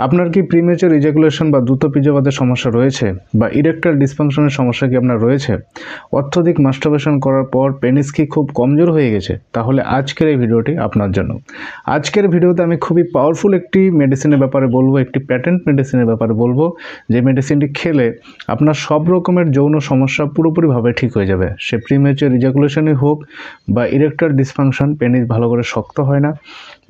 আপনার কি premature ejaculation বা দ্রুত বীর্যপাতের সমস্যা রয়েছে, বা ইরেকটাইল ডিসফাংশনের সমস্যা কি আপনার রয়েছে? অত্যধিক মাস্টারবেশন করার পর পেনিস কি খুব কমজোর হয়ে গেছে? তাহলে আজকের এই ভিডিওটি আপনার জন্য। আজকের ভিডিওতে আমি খুবই পাওয়ারফুল একটি মেডিসিনের ব্যাপারে বলবো, একটি প্যাটেন্ট মেডিসিনের ব্যাপারে বলবো, যে মেডিসিনটি খেলে আপনার সব রকমের যৌন সমস্যা পুরোপুরিভাবে ঠিক হয়ে যাবে। সে প্রিমেচার ইজাকুলেশনই হোক বা ইরেকটাইল ডিসফাংশন, পেনিস ভালো করে শক্ত হয় না,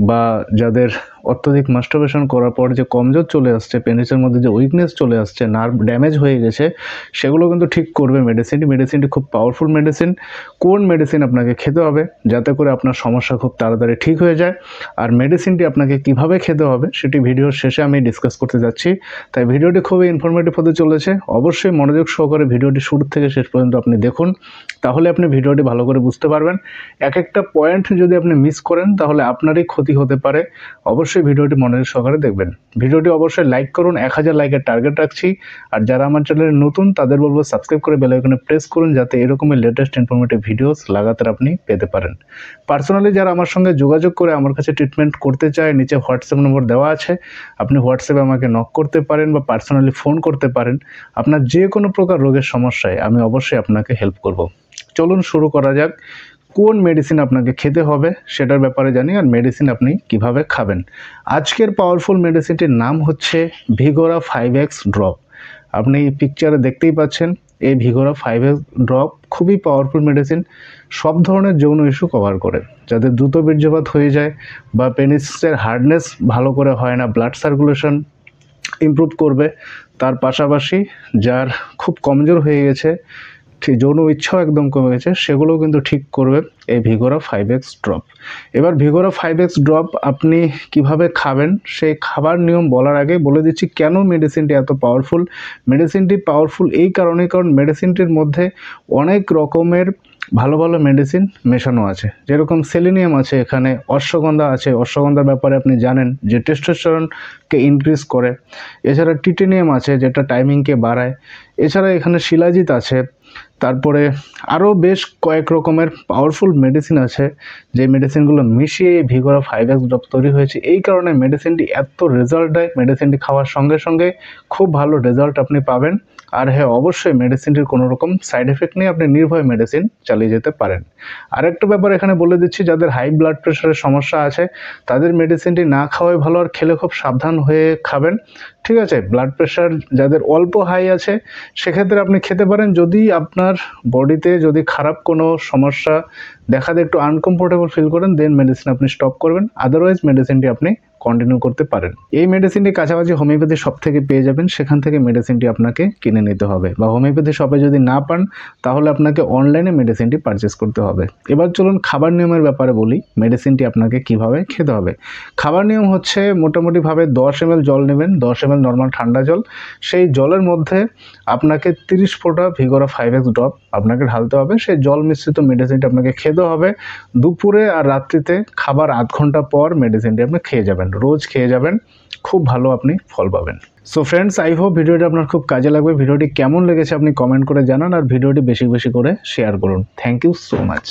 বা যাদের অত্যধিক মাস্টারবেশন করার পর যে কমজোর চলে আসছে, পেনিসের মধ্যে যে উইকনেস চলে আসছে, নার্ভ ড্যামেজ হয়ে গেছে, সেগুলো কিন্তু ঠিক করবে মেডিসিনটি খুব পাওয়ারফুল মেডিসিন। কোন মেডিসিন আপনাকে খেতে হবে যাতে করে আপনার সমস্যা খুব তাড়াতাড়ি ঠিক হয়ে যায়, আর মেডিসিনটি আপনাকে কিভাবে খেতে হবে সেটি ভিডিওর শেষে আমি ডিসকাস করতে যাচ্ছি। তাই ভিডিওটি খুবই ইনফরমেটিভ হতে চলেছে। অবশ্যই মনোযোগ সহকারে ভিডিওটি শুরু থেকে শেষ পর্যন্ত আপনি দেখুন, তাহলে আপনি ভিডিওটি ভালো করে বুঝতে পারবেন। এক একটা পয়েন্ট যদি আপনি মিস করেন তাহলে আপনারই ক্ষতি হতে পারে। অবশ্যই ভিডিওটি মনোযোগ সহকারে দেখবেন। ভিডিওটি অবশ্যই লাইক করুন, 1000 লাইকের টার্গেট রাখছি। আর যারা আমার চ্যানেলে নতুন তাদের বলবো সাবস্ক্রাইব করে বেল আইকনে প্রেস করুন, যাতে এরকমের লেটেস্ট ইনফরমেটিভ ভিডিওস লাগাতার আপনি পেতে পারেন। পার্সোনালি যারা আমার সঙ্গে যোগাযোগ করে আমার কাছে ট্রিটমেন্ট করতে চায়, নিচে হোয়াটসঅ্যাপ নম্বর দেওয়া আছে, আপনি হোয়াটসঅ্যাপে আমাকে নক করতে পারেন বা পার্সোনালি ফোন করতে পারেন। আপনার যে কোনো প্রকার রোগের সমস্যায় আমি অবশ্যই আপনাকে হেল্প করব। চলুন শুরু করা যাক। কোন মেডিসিন আপনাকে খেতে হবে সেটার ব্যাপারে জানি, আর মেডিসিন আপনি কিভাবে খাবেন। আজকের পাওয়ারফুল মেডিসিনটির নাম হচ্ছে ভিগোরা 5x ড্রপ। আপনি পিকচারে দেখতেই পাচ্ছেন, এই ভিগোরা 5x ড্রপ খুবই পাওয়ারফুল মেডিসিন। সব ধরনের যৌন ইস্যু কভার করে। যাদের দ্রুত বীর্যপাত হয়ে যায় বা পেনিসের হার্ডনেস ভালো করে হয় না, ব্লাড সার্কুলেশন ইমপ্রুভ করবে। তার পাশাপাশি যার খুব কমজোর হয়ে গেছে, ঠিক যৌন ইচ্ছাও একদম কমে গেছে, সেগুলোও কিন্তু ঠিক করবে এই ভিগোরা 5x ড্রপ। এবার ভিগোরা 5x ড্রপ আপনি কিভাবে খাবেন সেই খাবার নিয়ম বলার আগে বলে দিচ্ছি কেন মেডিসিনটি এত পাওয়ারফুল। মেডিসিনটি পাওয়ারফুল এই কারণে, কারণ মেডিসিনটির মধ্যে অনেক রকমের ভালো ভালো মেডিসিন মেশানো আছে। যেরকম সেলিনিয়াম আছে, এখানে অশ্বগন্ধা আছে, অশ্বগন্ধার ব্যাপারে আপনি জানেন যে টেস্টোস্টেরনকে ইনক্রিজ করে। এছাড়া টিটেনিয়াম আছে, যেটা টাইমিংকে বাড়ায়। এছাড়া এখানে শিলাজিৎ আছে। তারপরে আরও বেশ কয়েক রকমের পাওয়ারফুল মেডিসিন আছে, যে মেডিসিনগুলো মিশিয়ে এই ভিগোরা 5x ড্রপ তৈরি হয়েছে। এই কারণে মেডিসিনটি এত রেজাল্ট দেয়। মেডিসিনটি খাওয়ার সঙ্গে সঙ্গে খুব ভালো রেজাল্ট আপনি পাবেন। আর হ্যাঁ, অবশ্যই মেডিসিনটির কোনো রকম সাইড এফেক্ট নেই, আপনি নির্ভয়ে মেডিসিন চালিয়ে যেতে পারেন। আরেকটা ব্যাপার এখানে বলে দিচ্ছি, যাদের হাই ব্লাড প্রেশারের সমস্যা আছে তাদের মেডিসিনটি না খাওয়াই ভালো, আর খেলে খুব সাবধান হয়ে খাবেন। ঠিক আছে, ব্লাড প্রেশার যাদের অল্প হাই আছে সেক্ষেত্রে আপনি খেতে পারেন। যদি আপনার বডিতে যদি খারাপ কোনো সমস্যা দেখা দেয়, একটু আনকমফোর্টেবল ফিল করেন, দেন মেডিসিন আপনি স্টপ করবেন। আদারওয়াইজ মেডিসিনটি আপনি কন্টিনিউ করতে পারেন। এই মেডিসিনটি কাছাকাছি হোমিওপ্যাথি শপ থেকে পেয়ে যাবেন, সেখান থেকে মেডিসিনটি আপনাকে কিনে নিতে হবে। বা হোমিওপ্যাথি শপে যদি না পান তাহলে আপনাকে অনলাইনে মেডিসিনটি পারচেস করতে হবে। এবার চলুন খাবার নিয়মের ব্যাপারে বলি, মেডিসিনটি আপনাকে কিভাবে খেতে হবে। খাবার নিয়ম হচ্ছে মোটামুটিভাবে 10 ml জল নেবেন, 10 ml নর্মাল ঠান্ডা জল। সেই জলের মধ্যে আপনাকে 30 ফোঁটা ভিগোরা 5x ড্রপ আপনাকে ঢালতে হবে। সেই জল মিশ্রিত মেডিসিনটি আপনাকে খেতে হবে। দুপুরে আর রাত্রিতে খাবার আধ ঘন্টা পর মেডিসিনটি আপনি খেয়ে যাবেন, রোজ খেয়ে যাবেন। খুব ভালো আপনি ফল পাবেন। সো ফ্রেন্ডস, আই হোপ ভিডিওটি আপনার খুব কাজে লাগবে। ভিডিওটি কেমন লেগেছে আপনি কমেন্ট করে জানান, আর ভিডিওটি বেশি বেশি করে শেয়ার করুন। Thank you so much.